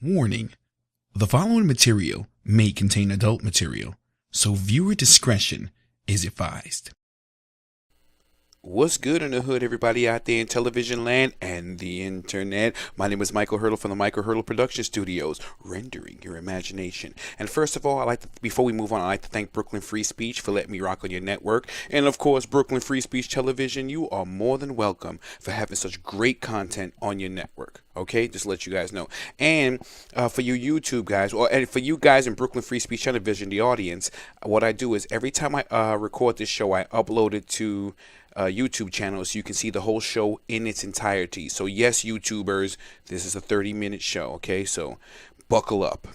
Warning: the following material may contain adult material, so viewer discretion is advised. What's good in the hood, everybody out there in television land and the internet? My name is Michael Hurdle from the Michael Hurdle Production Studios, rendering your imagination. And first of all, before we move on, I'd like to thank Brooklyn Free Speech for letting me rock on your network. And of course, Brooklyn Free Speech Television, you are more than welcome for having such great content on your network. Okay, just to let you guys know. And for you YouTube guys, and for you guys in Brooklyn Free Speech Television, the audience, what I do is every time I record this show, I upload it to YouTube channel so you can see the whole show in its entirety. So yes, YouTubers, this is a 30-minute show, okay? So buckle up.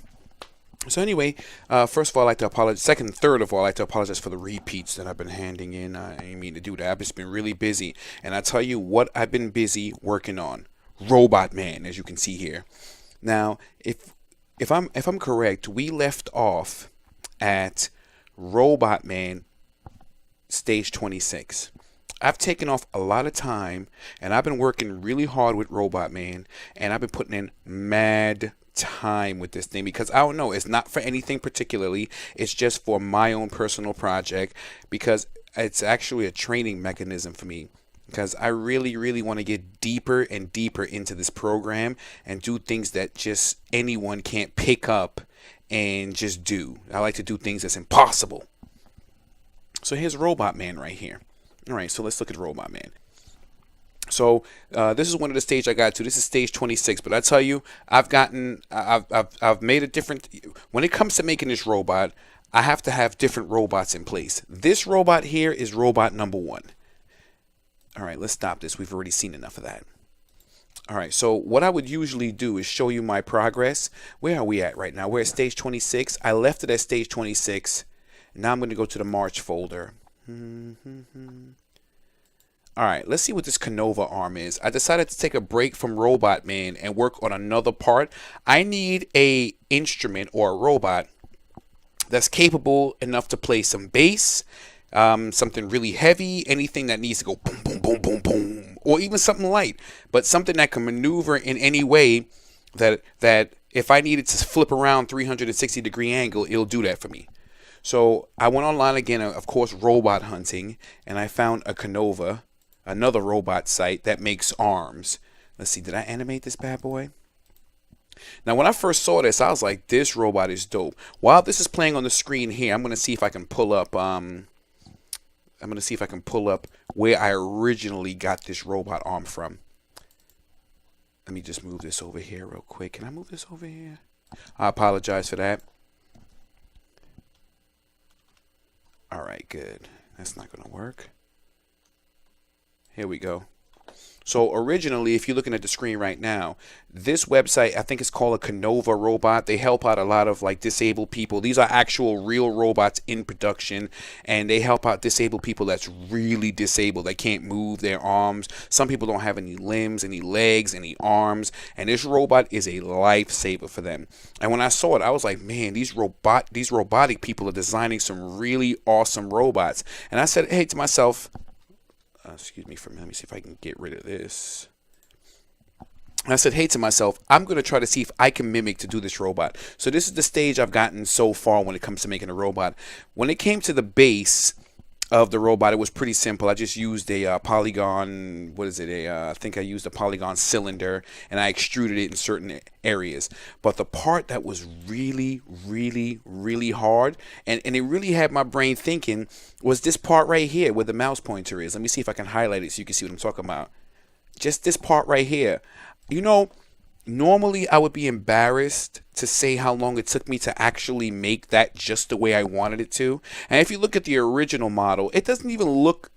So anyway, first of all, I'd like to apologize. Second and third of all, I'd like to apologize for the repeats that I've been handing in. I didn't mean to do that. I've just been really busy. And I tell you what I've been busy working on. Robot Man, as you can see here. Now, if I'm correct, we left off at Robot Man stage 26. I've taken off a lot of time, and I've been working really hard with Robot Man, and I've been putting in mad time with this thing because I don't know, it's not for anything particularly, it's just for my own personal project because it's actually a training mechanism for me because I really want to get deeper and deeper into this program and do things that just anyone can't pick up and just do. I like to do things that's impossible. So here's Robot Man right here. All right, so let's look at Robot Man. So this is one of the stage I got to. This is stage 26, but I tell you, I've made a different. When it comes to making this robot, I have to have different robots in place. This robot here is robot number 1. All right, let's stop this. We've already seen enough of that. All right, so what I would usually do is show you my progress. Where are we at right now? We're at stage 26. I left it at stage 26. Now I'm going to go to the March folder. Alright, let's see what this Canova arm is. I decided to take a break from Robot Man and work on another part. I need a instrument or a robot that's capable enough to play some bass, something really heavy, anything that needs to go boom, boom, boom, boom, boom, or even something light, but something that can maneuver in any way that if I needed to flip around 360-degree angle, it'll do that for me. So I went online again, of course, robot hunting, and I found a Canova, another robot site that makes arms. Let's see, did I animate this bad boy? Now, when I first saw this, I was like, this robot is dope. While this is playing on the screen here, I'm going to see if I can pull up, where I originally got this robot arm from. Let me just move this over here real quick. Can I move this over here? I apologize for that. All right, good. That's not going to work. Here we go. So originally, if you're looking at the screen right now, this website, I think it's called a Canova robot. They help out a lot of like disabled people. These are actual real robots in production, and they help out disabled people that's really disabled. They can't move their arms. Some people don't have any limbs, any legs, any arms, and this robot is a lifesaver for them. And when I saw it, I was like, man, these robotic people are designing some really awesome robots. And I said, hey, to myself, excuse me for a minute. Let me see if I can get rid of this. And I said, hey, to myself, I'm going to try to see if I can mimic to do this robot. So this is the stage I've gotten so far when it comes to making a robot. When it came to the base of the robot, it was pretty simple. I just used a polygon, I think I used a polygon cylinder, and I extruded it in certain areas. But the part that was really hard, and it really had my brain thinking, was this part right here where the mouse pointer is. Let me see if I can highlight it so you can see what I'm talking about. Just this part right here. You know, normally I would be embarrassed to say how long it took me to actually make that just the way I wanted it to. And if you look at the original model, it doesn't even look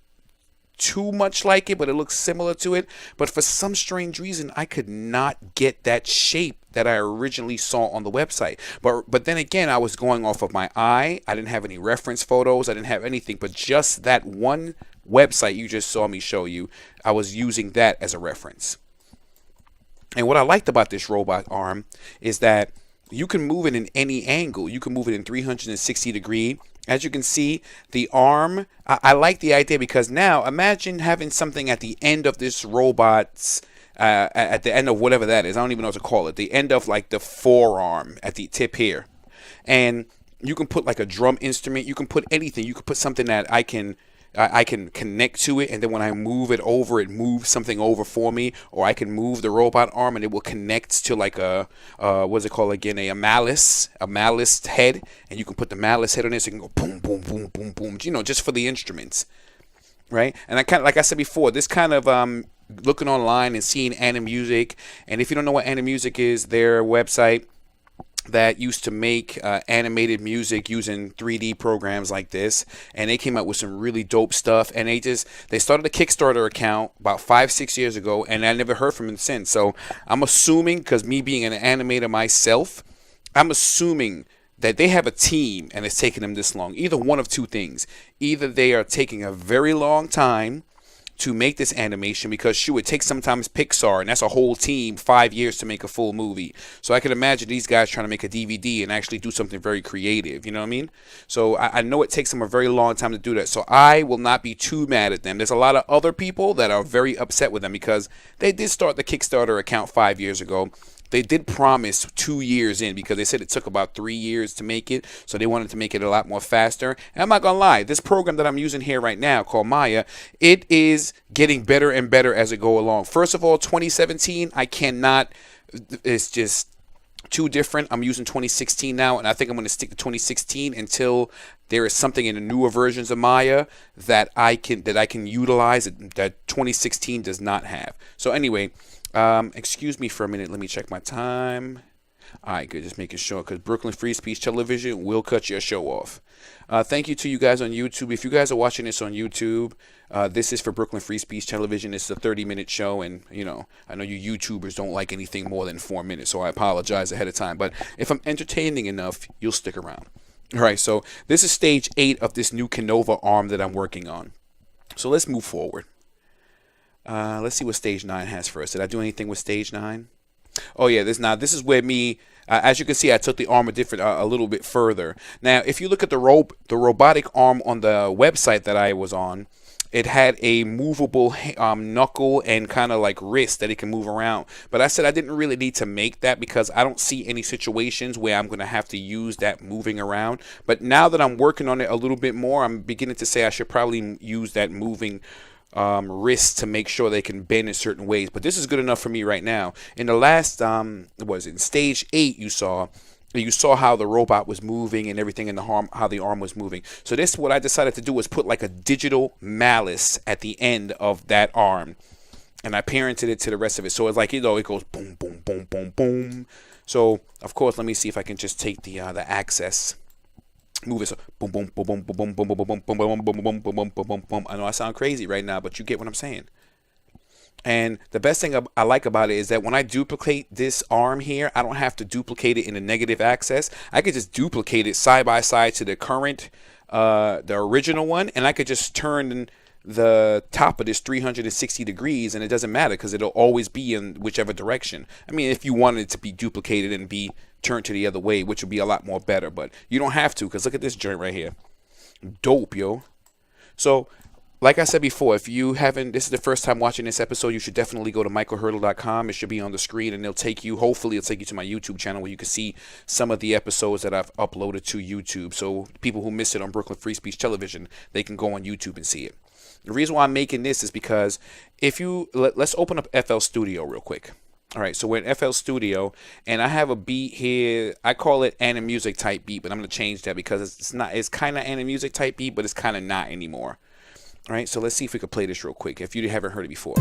too much like it, but it looks similar to it. But for some strange reason, I could not get that shape that I originally saw on the website. But then again, I was going off of my eye. I didn't have any reference photos. I didn't have anything, but just that one website you just saw me show you, I was using that as a reference. And what I liked about this robot arm is that you can move it in any angle. You can move it in 360 degree. As you can see, the arm, I like the idea because now imagine having something at the end of this robot's at the end of whatever that is. I don't even know what to call it. The end of like the forearm at the tip here. And you can put like a drum instrument. You can put anything. You can put something that I can connect to it, and then when I move it over, it moves something over for me. Or I can move the robot arm, and it will connect to like a what's it called again? A malice head, and you can put the malice head on it, so you can go boom, boom, boom, boom, boom. You know, just for the instruments, right? And I kind of, like I said before, this kind of looking online and seeing Animusic, and if you don't know what Animusic is, their website that used to make animated music using 3D programs like this, and they came out with some really dope stuff. And they started a Kickstarter account about 5-6 years ago, and I never heard from them since. So I'm assuming, because me being an animator myself, I'm assuming that they have a team and it's taking them this long. Either one of two things: either they are taking a very long time to make this animation, because shoot, it takes sometimes Pixar, and that's a whole team, 5 years to make a full movie. So I can imagine these guys trying to make a DVD and actually do something very creative, you know what I mean? So I know it takes them a very long time to do that. So I will not be too mad at them. There's a lot of other people that are very upset with them because they did start the Kickstarter account 5 years ago. They did promise 2 years in, because they said it took about 3 years to make it. So they wanted to make it a lot more faster. And I'm not going to lie, this program that I'm using here right now called Maya, it is getting better and better as it go along. First of all, 2017, it's just too different. I'm using 2016 now, and I think I'm going to stick to 2016 until there is something in the newer versions of Maya that I can utilize that 2016 does not have. So anyway, excuse me for a minute. Let me check my time. All right, good. Just making sure, because Brooklyn Free Speech Television will cut your show off. Thank you to you guys on YouTube. If you guys are watching this on YouTube, this is for Brooklyn Free Speech Television. It's a 30-minute show, and you know, I know you YouTubers don't like anything more than 4 minutes, so I apologize ahead of time. But if I'm entertaining enough, you'll stick around. All right, so this is stage 8 of this new Kinova arm that I'm working on. So let's move forward. Let's see what stage 9 has for us. Did I do anything with stage 9? Oh yeah, this is where me, as you can see, I took the arm a little bit further. Now, if you look at the robotic arm on the website that I was on, it had a movable knuckle and kind of like wrist that it can move around. But I said I didn't really need to make that because I don't see any situations where I'm going to have to use that moving around. But now that I'm working on it a little bit more, I'm beginning to say I should probably use that moving wrists to make sure they can bend in certain ways. But this is good enough for me right now. In the last in stage 8, you saw how the robot was moving and everything in the arm, how the arm was moving. So this, what I decided to do was put like a digital malice at the end of that arm, and I parented it to the rest of it. So it's like, you know, it goes boom, boom, boom, boom, boom. So of course, let me see if I can just take the access. Move it, so boom, boom, boom, boom, boom, boom, boom, boom, boom, boom, boom, boom, boom, boom, boom, boom, boom. I know I sound crazy right now, but you get what I'm saying. And the best thing I like about it is that when I duplicate this arm here, I don't have to duplicate it in a negative axis. I could just duplicate it side by side to the current, the original one, and I could just turn the top of this 360 degrees, and it doesn't matter because it'll always be in whichever direction. I mean, if you wanted it to be duplicated and be turned to the other way, which would be a lot more better, but you don't have to, because look at this joint right here. Dope, yo. So like I said before, if you haven't, this is the first time watching this episode, you should definitely go to michaelhurdle.com. It should be on the screen, and hopefully it'll take you to my YouTube channel where you can see some of the episodes that I've uploaded to YouTube. So people who miss it on Brooklyn Free Speech Television, they can go on YouTube and see it. The reason why I'm making this is because if you, let's open up FL Studio real quick. All right, so we're in FL Studio, and I have a beat here. I call it Animusic type beat, but I'm going to change that because it's kind of Animusic type beat, but it's kind of not anymore. All right, so let's see if we can play this real quick if you haven't heard it before.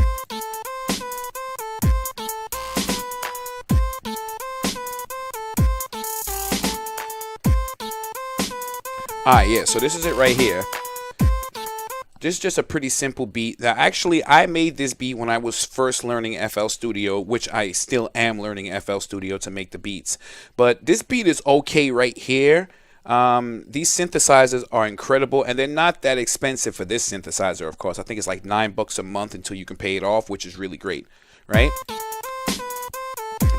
All right, yeah, so this is it right here. This is just a pretty simple beat. Now, actually, I made this beat when I was first learning FL Studio, which I still am learning FL Studio to make the beats. But this beat is okay right here. These synthesizers are incredible, and they're not that expensive for this synthesizer, of course. I think it's like $9 a month until you can pay it off, which is really great, right?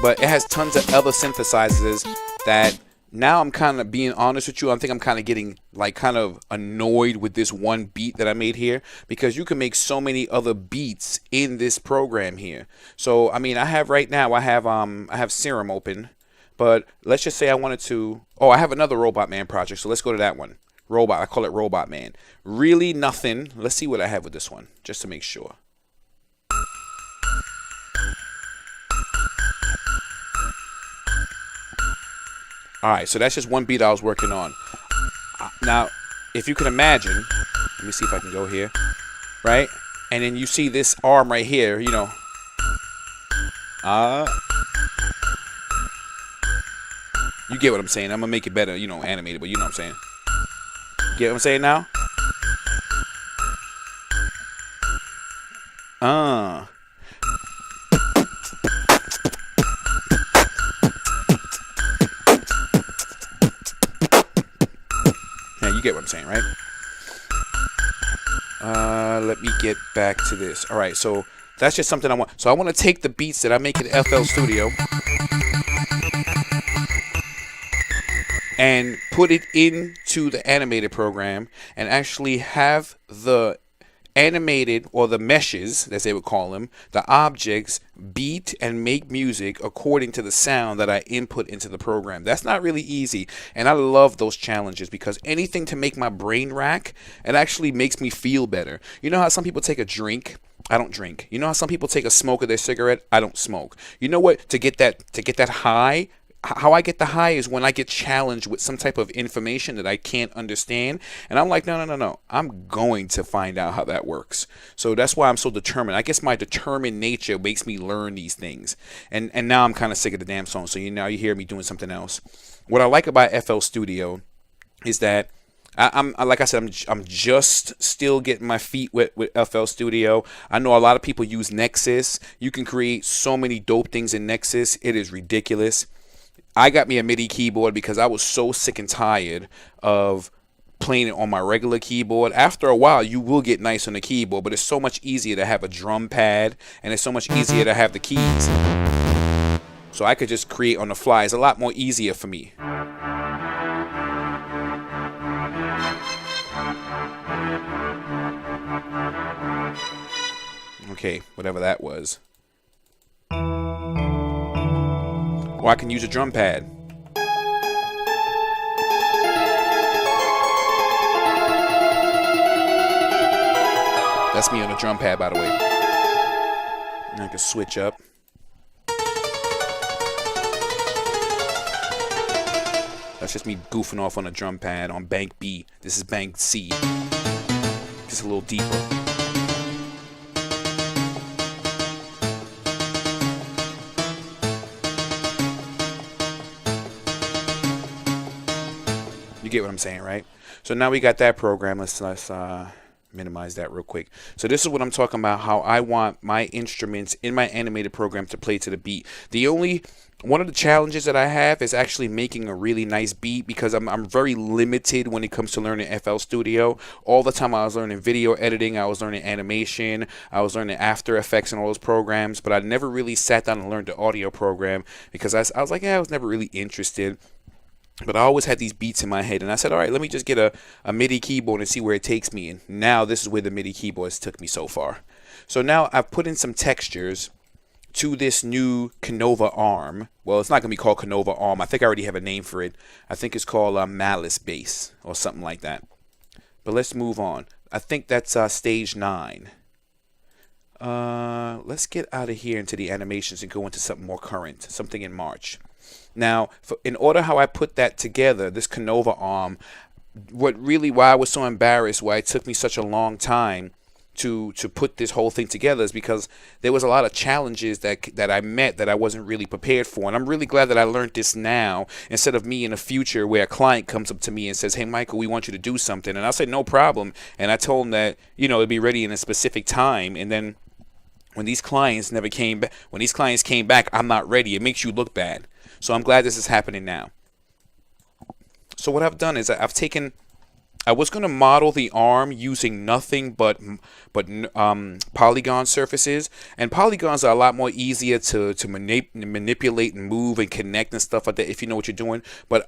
But it has tons of other synthesizers that now I'm kind of being honest with you. I think I'm kind of getting like kind of annoyed with this one beat that I made here, because you can make so many other beats in this program here. So I mean, I have right now I have Serum open, but let's just say I wanted to. Oh, I have another Robot Man project, so let's go to that one. Robot, I call it Robot Man. Really nothing. Let's see what I have with this one, just to make sure. All right, so that's just one beat I was working on. Now, if you can imagine, let me see if I can go here, right? And then you see this arm right here, you know. You get what I'm saying. I'm going to make it better, you know, animated, but you know what I'm saying. Get what I'm saying now? Yeah, you get what I'm saying, right? Let me get back to this. All right, so that's just something I want. So I want to take the beats that I make in FL Studio and put it into the animated program and actually have the animated, or the meshes, as they would call them, the objects beat and make music according to the sound that I input into the program. That's not really easy, and I love those challenges, because anything to make my brain rack, it actually makes me feel better. You know how some people take a drink? I don't drink. You know how some people take a smoke of their cigarette? I don't smoke. You know what? To get that high, how I get the high is when I get challenged with some type of information that I can't understand, and I'm like, no, I'm going to find out how that works. So that's why I'm so determined. I guess my determined nature makes me learn these things, and now I'm kind of sick of the damn song. So now you hear me doing something else. What I like about FL Studio is that I'm like I said, I'm just still getting my feet wet with FL Studio. I know a lot of people use Nexus. You can create so many dope things in Nexus. It is ridiculous. I got me a MIDI keyboard because I was so sick and tired of playing it on my regular keyboard. After a while, you will get nice on the keyboard, but it's so much easier to have a drum pad, and it's so much easier to have the keys. So I could just create on the fly. It's a lot more easier for me. Okay, whatever that was. Or I can use a drum pad. That's me on a drum pad, by the way. And I can switch up. That's just me goofing off on a drum pad on bank B. This is bank C. Just a little deeper. You get what I'm saying, right? So now we got that program. Let's minimize that real quick. So this is what I'm talking about, how I want my instruments in my animated program to play to the beat. One of the challenges that I have is actually making a really nice beat, because I'm very limited when it comes to learning FL Studio. All the time I was learning video editing, I was learning animation, I was learning After Effects and all those programs, but I never really sat down and learned the audio program, because I was like, I was never really interested. But I always had these beats in my head, and I said, all right, let me just get a MIDI keyboard and see where it takes me. And now this is where the MIDI keyboards took me so far. So now I've put in some textures to this new Canova arm. Well, it's not going to be called Canova arm. I think I already have a name for it. I think it's called Malice Bass or something like that. But let's move on. I think that's stage 9. Let's get out of here into the animations and go into something more current, something in March. Now, in order how I put that together, this Canova arm, why I was so embarrassed, why it took me such a long time to put this whole thing together, is because there was a lot of challenges that I met that I wasn't really prepared for. And I'm really glad that I learned this now, instead of me in the future where a client comes up to me and says, hey, Michael, we want you to do something. And I'll say, no problem. And I told him that, it'd be ready in a specific time. And then when these clients came back, I'm not ready. It makes you look bad. So I'm glad this is happening now. So what I've done is I've taken I was going to model the arm using nothing but polygon surfaces, and polygons are a lot more easier to manipulate and move and connect and stuff like that if you know what you're doing. But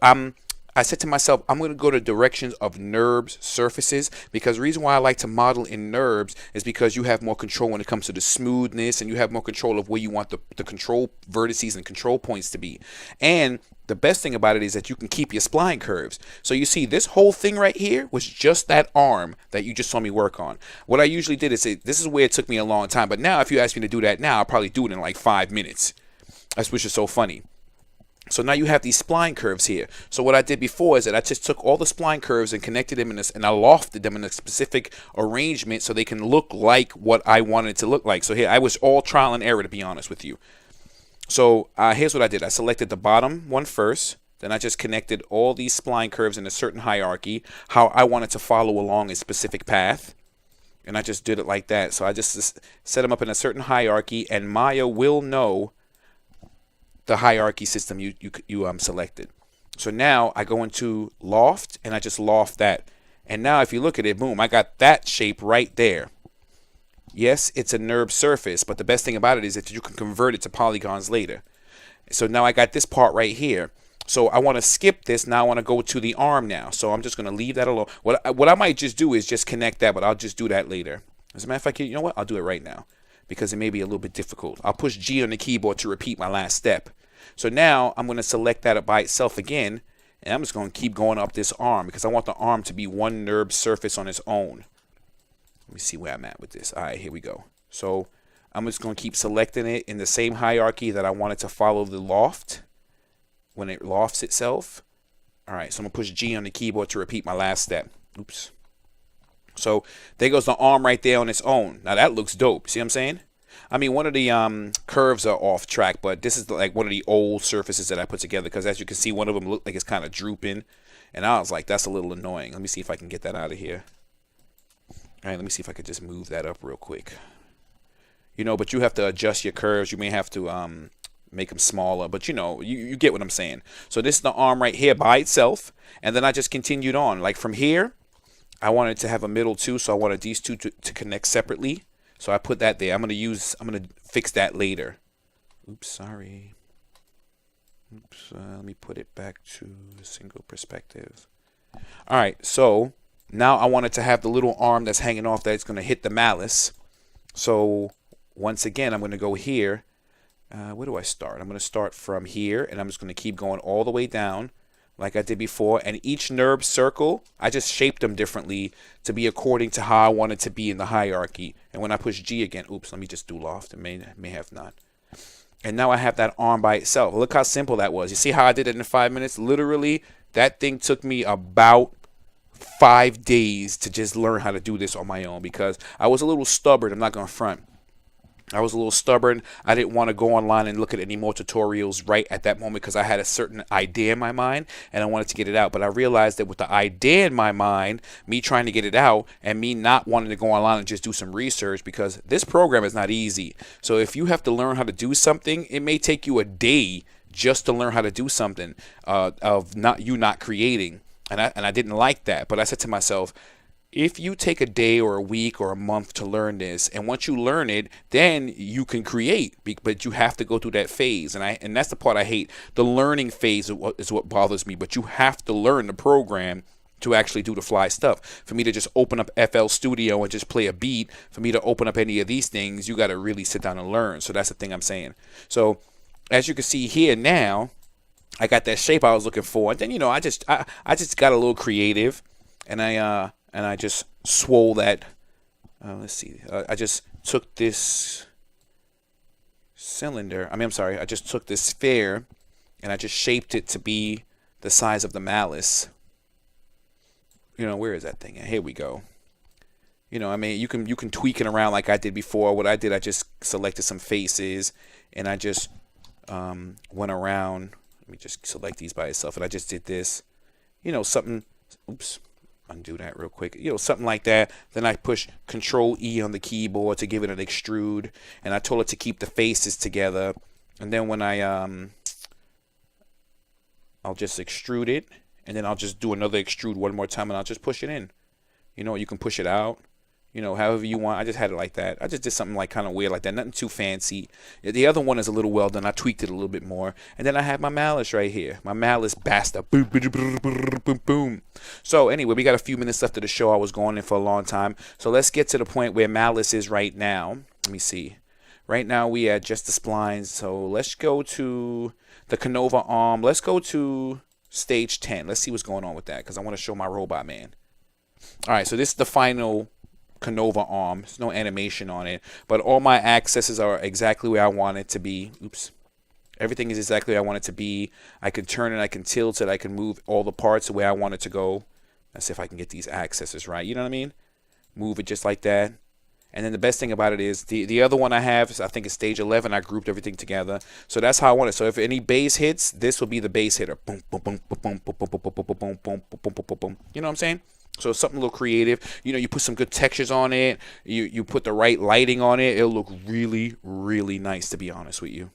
I said to myself, I'm going to go to directions of NURBS surfaces, because the reason why I like to model in NURBS is because you have more control when it comes to the smoothness, and you have more control of where you want the control vertices and control points to be. And the best thing about it is that you can keep your spline curves. So you see this whole thing right here was just that arm that you just saw me work on. What I usually did is this is where it took me a long time, but now if you ask me to do that now, I'll probably do it in like 5 minutes. That's which is so funny. So now you have these spline curves here. So what I did before is that I just took all the spline curves and connected them in this, and I lofted them in a specific arrangement so they can look like what I wanted it to look like. So here I was all trial and error, to be honest with you. So here's what I did. I selected the bottom one first. Then I just connected all these spline curves in a certain hierarchy, how I wanted to follow along a specific path. And I just did it like that. So I just set them up in a certain hierarchy, and Maya will know the hierarchy system you selected. So now I go into loft, and I just loft that. And now if you look at it, boom, I got that shape right there. Yes, it's a NURB surface, but the best thing about it is that you can convert it to polygons later. So now I got this part right here. So I want to skip this. Now I want to go to the arm now. So I'm just going to leave that alone. What I might just do is just connect that, but I'll just do that later. As a matter of fact, you know what? I'll do it right now because it may be a little bit difficult. I'll push G on the keyboard to repeat my last step. So now I'm going to select that by itself again, and I'm just going to keep going up this arm because I want the arm to be one NURB surface on its own. Let me see where I'm at with this. All right, here we go. So I'm just going to keep selecting it in the same hierarchy that I wanted to follow the loft when it lofts itself. All right, so I'm going to push G on the keyboard to repeat my last step. Oops. So there goes the arm right there on its own. Now that looks dope. See what I'm saying? I mean, one of the curves are off track, but this is like one of the old surfaces that I put together because as you can see, one of them looked like it's kind of drooping. And I was like, that's a little annoying. Let me see if I can get that out of here. All right, let me see if I could just move that up real quick. You know, but you have to adjust your curves. You may have to make them smaller, but you know, you get what I'm saying. So this is the arm right here by itself, and then I just continued on. Like from here, I wanted to have a middle too, so I wanted these two to connect separately. So I put that there. I'm gonna fix that later. Oops, sorry. Oops, let me put it back to a single perspective. All right, so now I wanted to have the little arm that's hanging off that's going to hit the malice. So once again, I'm going to go here. Where do I start? I'm going to start from here, and I'm just going to keep going all the way down like I did before. And each NURB circle, I just shaped them differently to be according to how I want it to be in the hierarchy. And when I push G again, oops, let me just do loft. It may have not. And now I have that arm by itself. Look how simple that was. You see how I did it in 5 minutes? Literally, that thing took me about 5 days to just learn how to do this on my own because I was a little stubborn. I'm not going to front. I was a little stubborn. I didn't want to go online and look at any more tutorials right at that moment because I had a certain idea in my mind and I wanted to get it out. But I realized that with the idea in my mind, me trying to get it out and me not wanting to go online and just do some research because this program is not easy. So if you have to learn how to do something, it may take you a day just to learn how to do something of not creating. And I didn't like that. But I said to myself, if you take a day or a week or a month to learn this, and once you learn it, then you can create, but you have to go through that phase. And that's the part I hate. The learning phase is what bothers me, but you have to learn the program to actually do the fly stuff. For me to just open up FL Studio and just play a beat, for me to open up any of these things, you got to really sit down and learn. So that's the thing I'm saying. So as you can see here now, I got that shape I was looking for. And then, you know, I just got a little creative, and I just swole that. Let's see. I just took this cylinder. I just took this sphere, and I just shaped it to be the size of the malice. You know, where is that thing? Here we go. You know, I mean, you can tweak it around like I did before. What I did, I just selected some faces, and I just went around. Let me just select these by itself, and I just did this. You know, something. Oops. Undo that real quick. You know, something like that. Then I push Control E on the keyboard to give it an extrude, and I told it to keep the faces together. And then when I'll just extrude it, and then I'll just do another extrude one more time, and I'll just push it in. You know, you can push it out, you know, however you want. I just had it like that. I just did something like kind of weird like that. Nothing too fancy. The other one is a little well done. I tweaked it a little bit more. And then I have my malice right here. My malice bastard. Boom, boom, boom, boom, boom, boom. So anyway, we got a few minutes left of the show. I was going in for a long time. So let's get to the point where malice is right now. Let me see. Right now we at just the splines. So let's go to the Canova arm. Let's go to stage 10. Let's see what's going on with that, because I want to show my robot man. All right, so this is the final Canova arm. There's no animation on it, but all my accesses are exactly where I want it to be. Oops. Everything is exactly where I want it to be. I can turn it, I can tilt it, I can move all the parts the way I want it to go. Let's see if I can get these accesses right. You know what I mean? Move it just like that. And then the best thing about it is the other one I have is, I think it's stage 11. I grouped everything together. So that's how I want it. So if any bass hits, this will be the bass hitter. Boom, boom, boom, boom, boom, boom, boom, boom, boom, boom, boom, boom, boom, boom, boom. You know what I'm saying? So something a little creative. You know, you put some good textures on it. You put the right lighting on it. It'll look really, really nice, to be honest with you.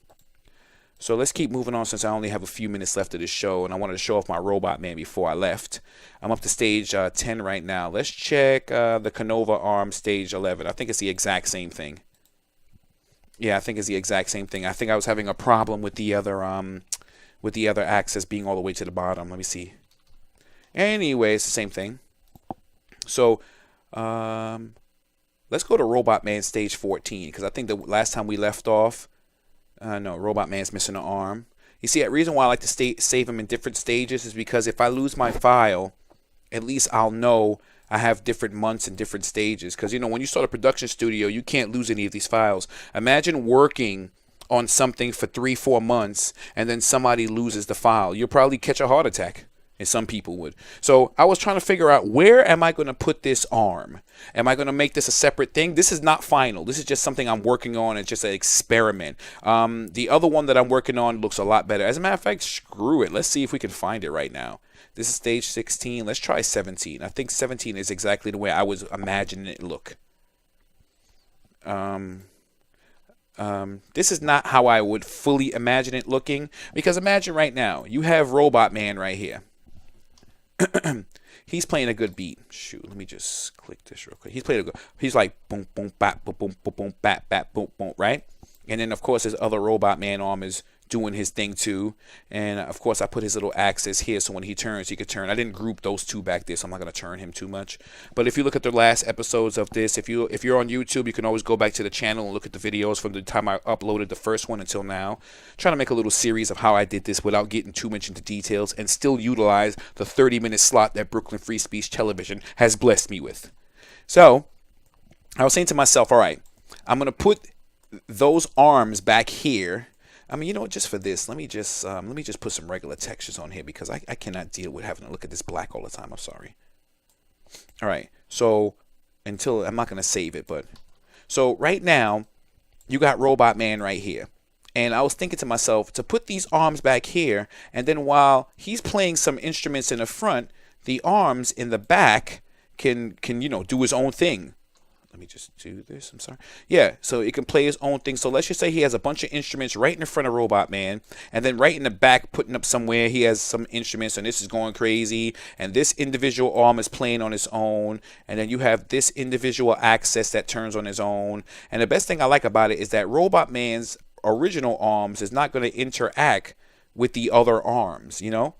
So let's keep moving on, since I only have a few minutes left of this show, and I wanted to show off my robot man before I left. I'm up to stage 10 right now. Let's check the Canova arm stage 11. I think it's the exact same thing. Yeah, I think it's the exact same thing. I think I was having a problem with the other axis being all the way to the bottom. Let me see. Anyway, it's the same thing. So let's go to Robot Man stage 14, because I think the last time we left off, no, Robot Man's missing an arm. You see, the reason why I like to save them in different stages is because if I lose my file, at least I'll know I have different months and different stages. Because, you know, when you start a production studio, you can't lose any of these files. Imagine working on something for 3-4 months and then somebody loses the file. You'll probably catch a heart attack. And some people would. So I was trying to figure out, where am I going to put this arm? Am I going to make this a separate thing? This is not final. This is just something I'm working on. It's just an experiment. The other one that I'm working on looks a lot better. As a matter of fact, screw it. Let's see if we can find it right now. This is stage 16. Let's try 17. I think 17 is exactly the way I was imagining it look. This is not how I would fully imagine it looking. Because imagine right now, you have Robot Man right here. He's playing a good beat. Shoot, let me just click this real quick. He's playing a good. He's like boom, boom, bap, boom, boom, boom, boom, bap, bap, boom, boom, right? And then of course his other Robot Man arm is doing his thing too. And of course I put his little axis here, so when he turns, he could turn. I didn't group those two back there, so I'm not gonna turn him too much. But if you look at the last episodes of this, if you're on YouTube, you can always go back to the channel and look at the videos from the time I uploaded the first one until now. Trying to make a little series of how I did this without getting too much into details, and still utilize the 30-minute slot that Brooklyn Free Speech Television has blessed me with. So I was saying to myself, all right, I'm gonna put those arms back here. I mean, you know what, just for this, let me just put some regular textures on here, because I cannot deal with having to look at this black all the time. I'm sorry. All right, so I'm not going to save it, but so right now you got Robot Man right here. And I was thinking to myself to put these arms back here, and then while he's playing some instruments in the front, the arms in the back can you know, do his own thing. Let me just do this. I'm sorry. Yeah, so it can play his own thing. So let's just say he has a bunch of instruments right in the front of Robot Man, and then right in the back, putting up somewhere, he has some instruments, and this is going crazy. And this individual arm is playing on its own, and then you have this individual axis that turns on his own. And the best thing I like about it is that Robot Man's original arms is not going to interact with the other arms, you know.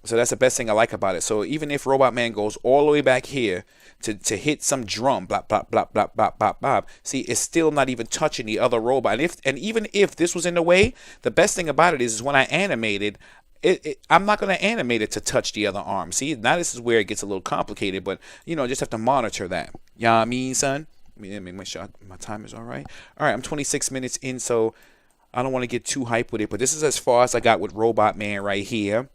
So that's the best thing I like about it. So even if Robot Man goes all the way back here to hit some drum, blah, blah, blah, blah, blah, blah, blah, see, it's still not even touching the other robot. And even if this was in the way, the best thing about it is when I animated, I'm not going to animate it to touch the other arm. See, now this is where it gets a little complicated, but, you know, just have to monitor that. You know what I mean, son? Let me make sure my time is all right. All right, I'm 26 minutes in, so I don't want to get too hyped with it, but this is as far as I got with Robot Man right here.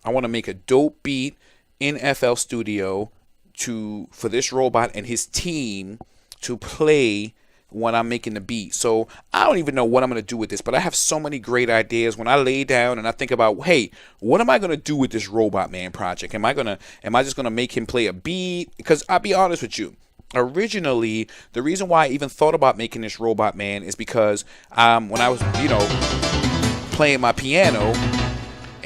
I want to make a dope beat in FL Studio for this robot and his team to play when I'm making the beat. So I don't even know what I'm going to do with this, but I have so many great ideas. When I lay down and I think about, hey, what am I going to do with this Robot Man project? Am I just going to make him play a beat? Because I'll be honest with you. Originally, the reason why I even thought about making this Robot Man is because when I was, you know, playing my piano,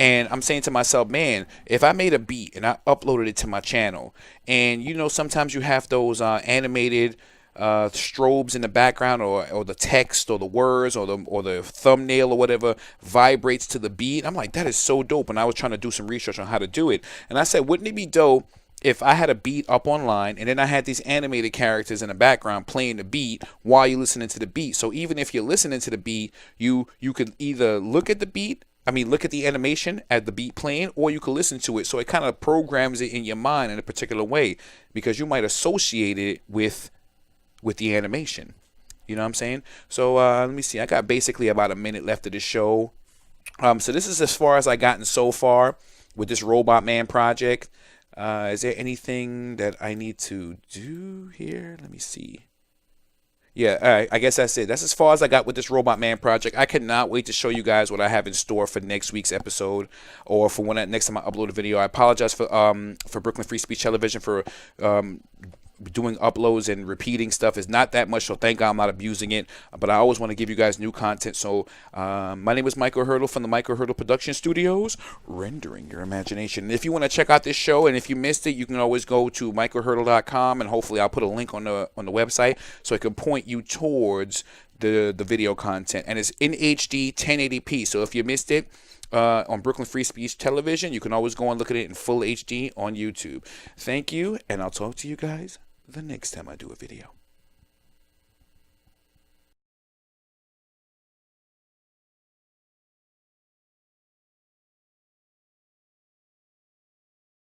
And I'm saying to myself, man, if I made a beat and I uploaded it to my channel, and sometimes you have those animated strobes in the background, or the text or the words or the thumbnail or whatever vibrates to the beat. I'm like, that is so dope. And I was trying to do some research on how to do it. And I said, wouldn't it be dope if I had a beat up online and then I had these animated characters in the background playing the beat while you're listening to the beat? So even if you're listening to the beat, you could either look at the beat, look at the animation at the beat playing, or you could listen to it. So it kind of programs it in your mind in a particular way, because you might associate it with the animation. You know what I'm saying? So let me see. I got basically about a minute left of the show. So this is as far as I gotten so far with this Robot Man project. Is there anything that I need to do here? Let me see. Yeah, I guess that's it. That's as far as I got with this Robot Man project. I cannot wait to show you guys what I have in store for next week's episode, or for next time I upload a video. I apologize for Brooklyn Free Speech Television for doing uploads and repeating stuff. Is not that much, so thank God I'm not abusing it. But I always want to give you guys new content. So my name is Michael Hurdle from the Michael Hurdle Production Studios, rendering your imagination. And if you want to check out this show, and if you missed it, you can always go to michaelhurdle.com, and hopefully I'll put a link on the website so it can point you towards the video content. And it's in HD 1080p. So if you missed it on Brooklyn Free Speech Television, you can always go and look at it in full HD on YouTube. Thank you, and I'll talk to you guys the next time I do a video.